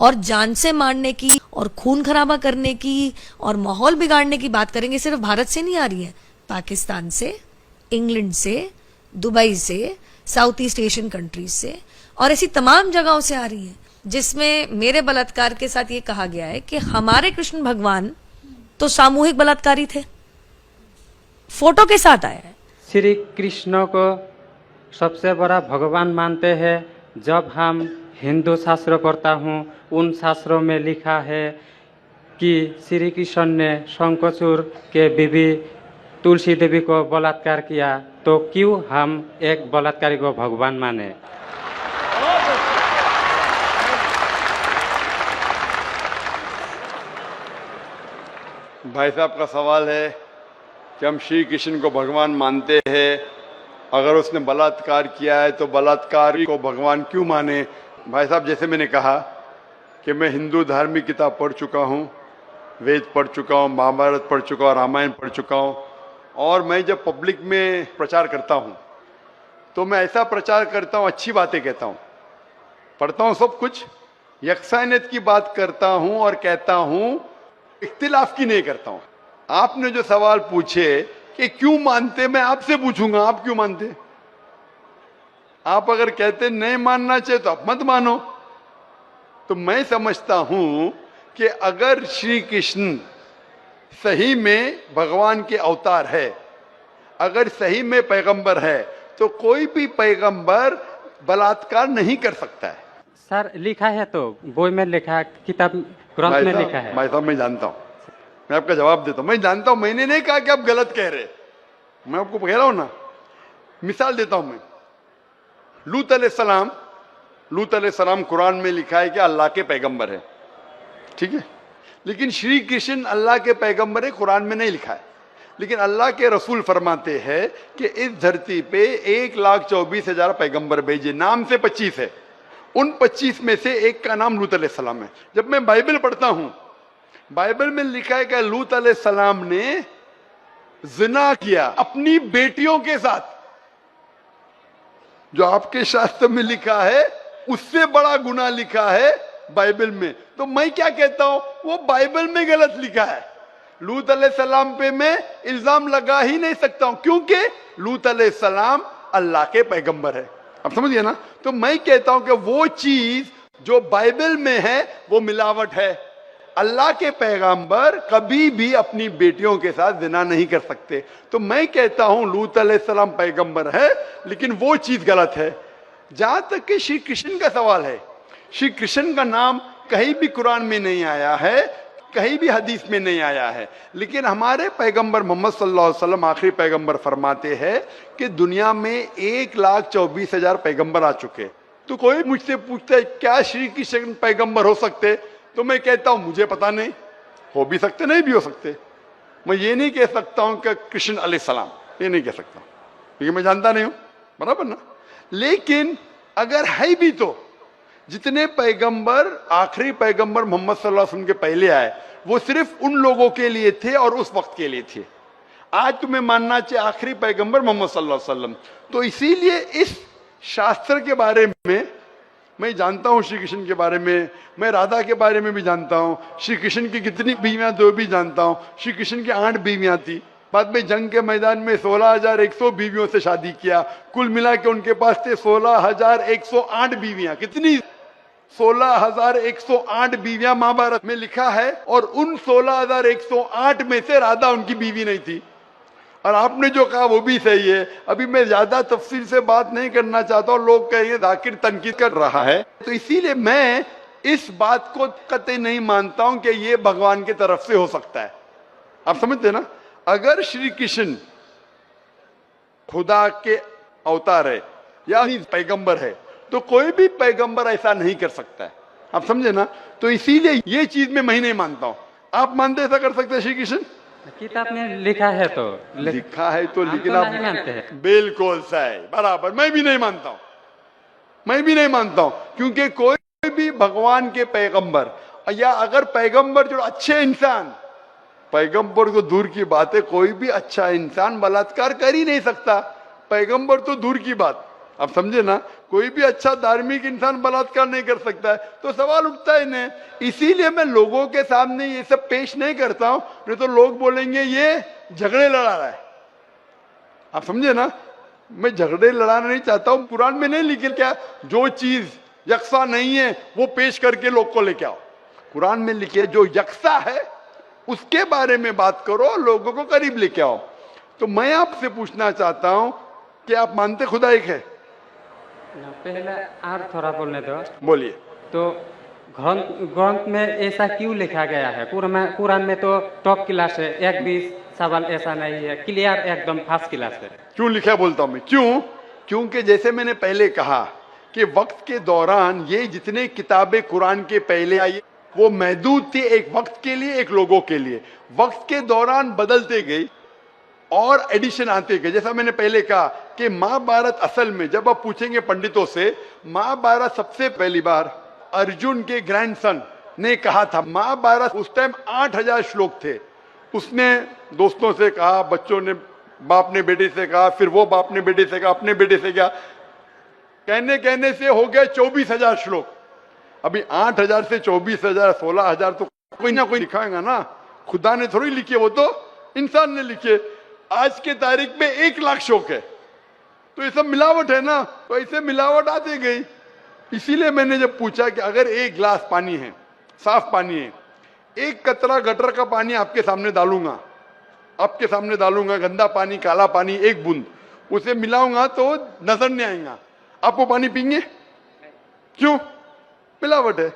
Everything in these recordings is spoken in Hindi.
और जान से मारने की और खून खराबा करने की और माहौल बिगाड़ने की बात करेंगे, सिर्फ भारत से नहीं आ रही है, पाकिस्तान से, इंग्लैंड से, दुबई से, साउथ ईस्ट एशियन कंट्रीज से और ऐसी तमाम जगहों से आ रही है, जिसमें मेरे बलात्कार के साथ ये कहा गया है कि हमारे कृष्ण भगवान तो सामूहिक बलात्कारी थे, फोटो के साथ आया है। श्री कृष्ण को सबसे बड़ा भगवान मानते हैं। जब हम हिंदू शास्त्र पढ़ता हूँ, उन शास्त्रों में लिखा है कि श्री कृष्ण ने शंखचूड़ के बीवी तुलसी देवी को बलात्कार किया, तो क्यों हम एक बलात्कारी को भगवान माने? भाई साहब का सवाल है कि हम श्री कृष्ण को भगवान मानते हैं, अगर उसने बलात्कार किया है तो बलात्कारी को भगवान क्यों माने? भाई साहब, जैसे मैंने कहा कि मैं हिंदू धार्मिक किताब पढ़ चुका हूँ, वेद पढ़ चुका हूँ, महाभारत पढ़ चुका हूँ, रामायण पढ़ चुका हूँ, और मैं जब पब्लिक में प्रचार करता हूँ तो मैं ऐसा प्रचार करता हूँ, अच्छी बातें कहता हूँ, पढ़ता हूँ सब कुछ, यकसानियत की बात करता हूँ और कहता हूँ, इख्तिलाफ की नहीं करता हूँ। आपने जो सवाल पूछे कि क्यों मानते, मैं आपसे पूछूंगा आप क्यों मानते? आप अगर कहते नहीं मानना चाहिए तो आप मत मानो। तो मैं समझता हूं कि अगर श्री कृष्ण सही में भगवान के अवतार है, अगर सही में पैगंबर है, तो कोई भी पैगंबर बलात्कार नहीं कर सकता है। सर लिखा है, तो बोई में लिखा है, किताब ग्रंथ में लिखा है। भाई साहब, मैं जानता हूं, मैं आपका जवाब देता हूं, मैं जानता हूं, मैंने नहीं कहा कि आप गलत कह रहे, मैं आपको कह रहा हूं ना। मिसाल देता हूं मैं, लूत अलैहिस्सलाम कुरान में लिखा है कि अल्लाह के पैगंबर है, ठीक है, लेकिन श्री कृष्ण अल्लाह के पैगंबर है, कुरान में नहीं लिखा है। लेकिन अल्लाह के रसूल फरमाते हैं कि इस धरती पे 1,24,000 पैगंबर भेजे, नाम से 25 है, उन 25 में से एक का नाम लूत अलैहिस्सलाम है। जब मैं बाइबल पढ़ता हूं, बाइबल में लिखा है कि लूत अलैहिस्सलाम ने जिना किया अपनी बेटियों के साथ, जो आपके शास्त्र में लिखा है उससे बड़ा गुनाह लिखा है बाइबल में। तो मैं क्या कहता हूं, वो बाइबल में गलत लिखा है। लूत अलैहिस्सलाम पे मैं इल्जाम लगा ही नहीं सकता हूं, क्योंकि लूत अलैहिस्सलाम अल्लाह के पैगंबर है। आप समझिए ना। तो मैं कहता हूं कि वो चीज जो बाइबल में है वो मिलावट है। अल्लाह के पैगंबर कभी भी अपनी बेटियों के साथ जिना नहीं कर सकते। तो मैं कहता हूं लूत अलैहिस्सलाम पैगंबर है, लेकिन वो चीज गलत है। जहां तक कि श्री कृष्ण का सवाल है, श्री कृष्ण का नाम कहीं भी कुरान में नहीं आया है, कहीं भी हदीस में नहीं आया है, लेकिन हमारे पैगंबर मोहम्मद सल्लल्लाहु अलैहि वसल्लम आखिरी पैगंबर फरमाते हैं कि दुनिया में 1,24,000 पैगंबर आ चुके। तो कोई मुझसे पूछता है क्या श्री कृष्ण पैगंबर हो सकते, तो मैं कहता हूं मुझे पता नहीं, हो भी सकते नहीं भी हो सकते। मैं ये नहीं कह सकता हूं कि कृष्ण अलैहिस्सलाम, ये नहीं कह सकता क्योंकि मैं जानता नहीं हूं, बराबर ना। लेकिन अगर है भी तो जितने पैगंबर आखिरी पैगंबर मोहम्मद सल्लल्लाहु अलैहि वसल्लम के पहले आए वो सिर्फ उन लोगों के लिए थे और उस वक्त के लिए थे। आज तुम्हें मानना चाहिए आखिरी पैगंबर मोहम्मद सल्लल्लाहु अलैहि वसल्लम। तो इसीलिए इस शास्त्र के बारे में मैं जानता हूं, श्री कृष्ण के बारे में, मैं राधा के बारे में भी जानता हूं, श्री कृष्ण की कितनी बीवियां दो भी जानता हूं। श्री कृष्ण की 8 बीवियां थी, बाद में जंग के मैदान में 16,100 बीवियों से शादी किया, कुल मिला के उनके पास थे 16,108 बीवियां। कितनी? 16,108 बीवियां महाभारत में लिखा है, और उन 16,108 में से राधा उनकी बीवी नहीं थी। और आपने जो कहा वो भी सही है। अभी मैं ज्यादा तफसील से बात नहीं करना चाहता हूं, लोग कहेंगे जाकिर तनकीद कर रहा है, तो इसीलिए मैं इस बात को कतई नहीं मानता हूं कि ये भगवान की तरफ से हो सकता है। आप समझते ना। अगर श्री कृष्ण खुदा के अवतार है या पैगंबर है, तो कोई भी पैगंबर ऐसा नहीं कर सकता है। आप समझे ना। तो इसीलिए ये चीज मैं नहीं मानता हूं। आप मानते ऐसा कर सकते हैं श्री कृष्ण? किताब में लिखा है तो लिखा है तो, लेकिन तो आप नहीं मानते हैं। बिल्कुल सही, बराबर। मैं भी नहीं मानता हूं, मैं भी नहीं मानता हूं, क्योंकि कोई भी भगवान के पैगंबर या अगर पैगंबर जो अच्छे इंसान, पैगंबर तो दूर की बात है, कोई भी अच्छा इंसान बलात्कार कर ही नहीं सकता। पैगंबर तो दूर की बात, आप समझे ना, कोई भी अच्छा धार्मिक इंसान बलात्कार नहीं कर सकता है, तो सवाल उठता ही नहीं। इसीलिए मैं लोगों के सामने ये सब पेश नहीं करता हूं, नहीं तो लोग बोलेंगे ये झगड़े लड़ा रहा है। आप समझे ना, मैं झगड़े लड़ाना नहीं चाहता हूं। कुरान में नहीं लिखे क्या, जो चीज यकसा नहीं है वो पेश करके लोग को लेके आओ। कुरान में लिखे जो यकसा है उसके बारे में बात करो, लोगों को करीब लेके आओ। तो मैं आपसे पूछना चाहता हूं कि आप मानते खुदा एक है? पहले और थोड़ा बोलने दो। बोलिए। तो ग्रंथ में ऐसा क्यों लिखा गया है? कुरान में तो टॉप क्लास है, एक भी सवाल ऐसा नहीं है, क्लियर एकदम फर्स्ट क्लास है। क्यों लिखा बोलता हूं मैं, क्यों? क्योंकि जैसे मैंने पहले कहा कि वक्त के दौरान ये जितने किताबें कुरान के पहले आई वो महदूद थी, एक वक्त के लिए, एक लोगों के लिए। वक्त के दौरान बदलते गई और एडिशन आते गए। जैसा मैंने पहले कहा कि महाभारत असल में जब आप पूछेंगे पंडितों से, महाभारत सबसे पहली बार अर्जुन के ग्रैंडसन ने कहा था। महाभारत उस टाइम 8000 श्लोक थे। उसने दोस्तों से कहा, बच्चों ने बाप ने बेटे से कहा, फिर वो बाप ने बेटे से कहा, अपने बेटे से कहा, कहने कहने से हो गए 24,000 श्लोक। अभी 8000 से 24,000 16,000 तो कोई ना कोई लिखाएगा ना, खुदा ने थोड़ी लिखे, वो तो इंसान ने लिखे। आज के तारीख में 1 लाख श्लोक है, तो ये सब मिलावट है ना, तो ऐसे मिलावट आती गई। इसीलिए मैंने जब पूछा कि अगर 1 गिलास पानी है, साफ पानी है, 1 कतरा गटर का पानी आपके सामने डालूंगा, आपके सामने डालूंगा, गंदा पानी, काला पानी, 1 बूंद उसे मिलाऊंगा तो नजर नहीं आएगा, आप वो पानी पीएंगे? क्यों? मिलावट है।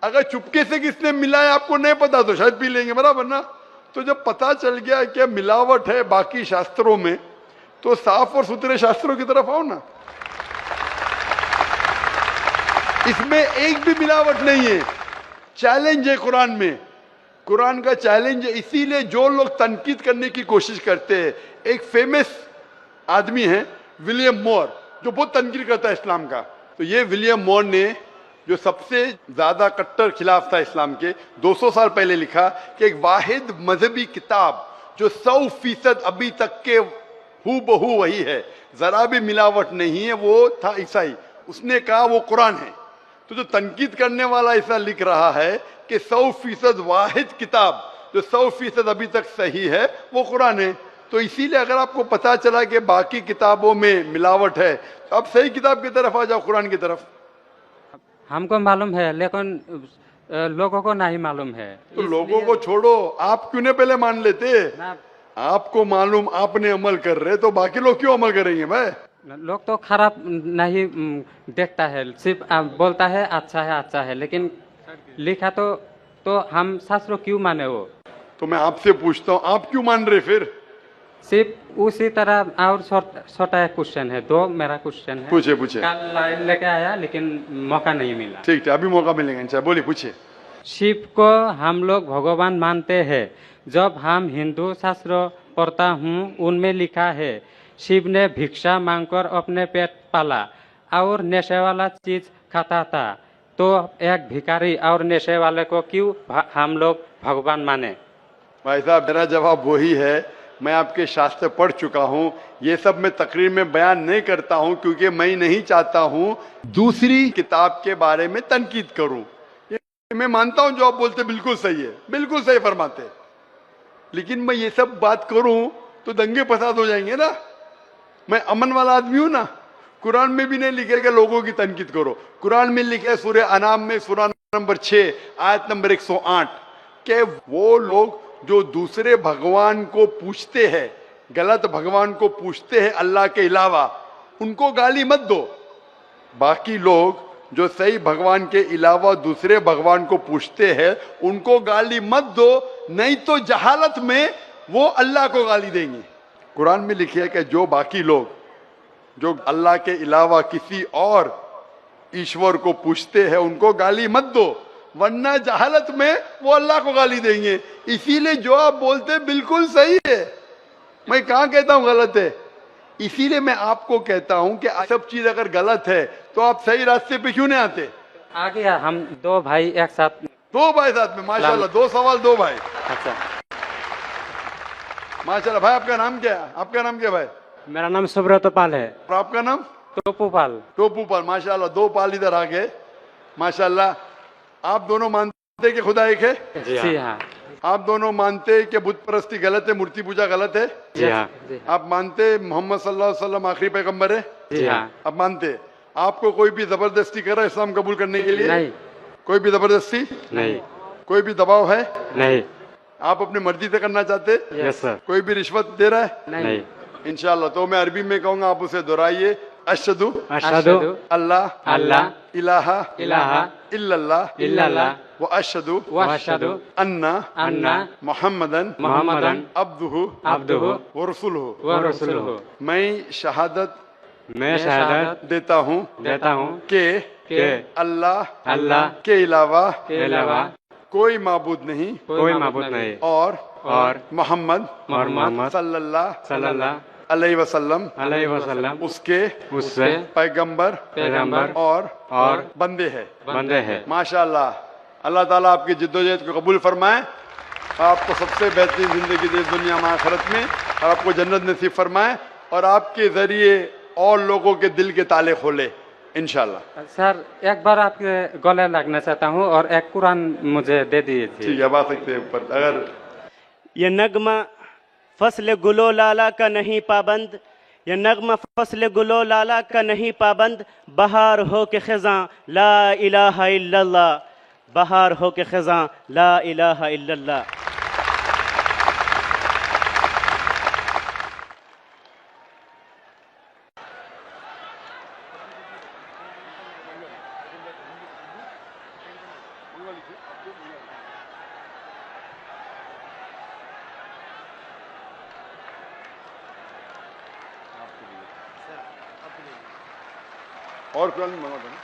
अगर चुपके से किसने मिलाया आपको नहीं पता तो शायद पी लेंगे, बराबर ना। तो जब पता चल गया कि मिलावट है बाकी शास्त्रों में, तो साफ और सुथरे शास्त्रों की तरफ आओ ना। इसमें एक भी मिलावट नहीं है। चैलेंज है कुरान में, कुरान का चैलेंज है। इसीलिए जो लोग तनकीद करने की कोशिश करते हैं, एक फेमस आदमी है विलियम मोर, जो बहुत तनकीद करता है इस्लाम का। तो ये विलियम मोर ने, जो सबसे ज्यादा कट्टर खिलाफ था इस्लाम के, 200 साल पहले लिखा कि एक वाहिद मजहबी किताब जो 100% अभी तक के हूबहू वही है, जरा भी मिलावट नहीं है, वो था ईसाई। उसने कहा वो कुरान है। तो जो तनकीद करने वाला ऐसा लिख रहा है कि 100% वाहिद किताब जो 100% अभी तक सही है वो कुरान है। तो इसीलिए अगर आपको पता चला कि बाकी किताबों में मिलावट है, तो आप सही किताब की तरफ आ जाओ, कुरान की तरफ। हमको मालूम है, लेकिन लोगों को नहीं मालूम है। तो लोगों को छोड़ो, आप क्यों नहीं पहले मान लेते? आपको मालूम, आपने अमल कर रहे, तो बाकी लोग क्यों अमल करेंगे भाई? लोग तो खराब नहीं देखता है, सिर्फ बोलता है अच्छा है, लेकिन लिखा तो हम शास्त्र क्यों माने वो? तो मैं आपसे पूछता हूँ, आप क्यों मान रहे फिर? सिर्फ उसी तरह। और छोटा एक क्वेश्चन है, 2 मेरा क्वेश्चन है। पूछे। कल लाइन लेके आया लेकिन मौका नहीं मिला। ठीक है, अभी मौका मिलेगा इंशाल्लाह। बोलिए, पूछिए। शिव को हम लोग भगवान मानते हैं। जब हम हिंदू शास्त्र पढ़ता हूँ, उनमें लिखा है शिव ने भिक्षा मांगकर अपने पेट पाला और नशे वाला चीज खाता था। तो एक भिखारी और नशे वाले को क्यों हम लोग भगवान माने? भाई साहब, मेरा जवाब वही है। मैं आपके शास्त्र पढ़ चुका हूँ। ये सब मैं तकरीर में बयान नहीं करता हूँ, क्योंकि मैं नहीं चाहता हूँ दूसरी किताब के बारे में तनकीद करूँ। मैं मानता हूँ जो आप बोलते बिल्कुल सही है, बिल्कुल सही फरमाते, लेकिन मैं ये सब बात करूँ तो दंगे फसाद हो जाएंगे ना। मैं अमन वाला आदमी हूँ ना। कुरान में भी नहीं लिखे कि लोगों की तनकीद करो। कुरान में लिखे सूरह अनाम में सूरह नंबर 6 आयत नंबर 108 के वो लोग जो दूसरे भगवान को पूछते हैं, गलत भगवान को पूछते हैं अल्लाह के अलावा, उनको गाली मत दो। बाकी लोग जो सही भगवान के अलावा दूसरे भगवान को पूछते हैं उनको गाली मत दो, नहीं तो जहालत में वो अल्लाह को गाली देंगे। कुरान में लिखे है कि जो बाकी लोग जो अल्लाह के अलावा किसी और ईश्वर को पूछते हैं उनको गाली मत दो, वरना जहालत में वो अल्लाह को गाली देंगे। इसीलिए जो आप बोलते बिल्कुल सही है, मैं कहाँ कहता हूँ गलत है। इसीलिए मैं आपको कहता हूँ कि सब चीज अगर गलत है तो आप सही रास्ते पे क्यों नहीं आते? आ गया, हम 2 भाई एक साथ। 2 भाई साथ में, माशाल्लाह, 2 सवाल 2 भाई। अच्छा, माशाल्लाह। भाई आपका नाम क्या है? आपका नाम क्या भाई? मेरा नाम सुब्रत पाल है। और आपका नाम? टोपूपाल। टोपूपाल, माशाल्लाह, 2 पाल इधर आ गए, माशाल्लाह। आप दोनों मानते हैं कि खुदा एक है? जी हाँ। आप दोनों मानते हैं कि बुत परस्ती गलत है, मूर्ति पूजा गलत है? जी हाँ। आप मानते हैं मोहम्मद सल्लल्लाहु अलैहि वसल्लम आखिरी पैगंबर है? जी हाँ। आप मानते हैं? आपको कोई भी जबरदस्ती कर रहा है इस्लाम कबूल करने के लिए? नहीं। कोई भी जबरदस्ती नहीं। कोई भी दबाव है? नहीं। आप अपनी मर्जी से करना चाहते हैं? Yes sir. कोई भी रिश्वत दे रहा है? नहीं। इंशाल्लाह। तो मैं अरबी में कहूंगा, आप उसे दोहराइए। अशहदु अशहदु अल्लाह अल्लाह इलाहा इलाहा इल्लल्लाह इल्लल्लाह व अशहदु व अशहदु अन्ना अन्ना मुहम्मदन मुहम्मदन अब्दुहु अब्दुहु व रसूलुहु। व रसूलुहु। मैं शहादत मैं शहादत देता हूँ देता हूँ कि कि अल्लाह अल्लाह के अलावा के अलावा कोई माबूद नहीं कोई माबूद नहीं और मोहम्मद मोहम्मद सल्लल्लाहु सल्लल्लाहु अलैहि वसल्लम उससे पैगंबर पैगंबर और बंदे है। बंदे हैं। माशाल्लाह। अल्लाह ताला आपकी जिद्दोजहद को कबूल फरमाए, आपको सबसे बेहतरीन जिंदगी दे दुनिया में आखिरत में, और आपको जन्नत नसीब फरमाए, और आपके जरिए और लोगों के दिल के ताले खोले इंशाल्लाह। सर एक बार आपके गले लगना चाहता हूँ और एक कुरान मुझे दे दीजिए। ठीक है, अब आ सकते हैं ऊपर। अगर ये नगमा फसल गुलो लाला का नहीं पाबंद, ये नगमा फसल गुलो लाला का नहीं पाबंद, बहार हो के खिज़ां ला इलाहा इल्लल्लाह, बहार हो के खिज़ां ला इलाहा इल्लल्लाह। और कुरान मंगा दो ना।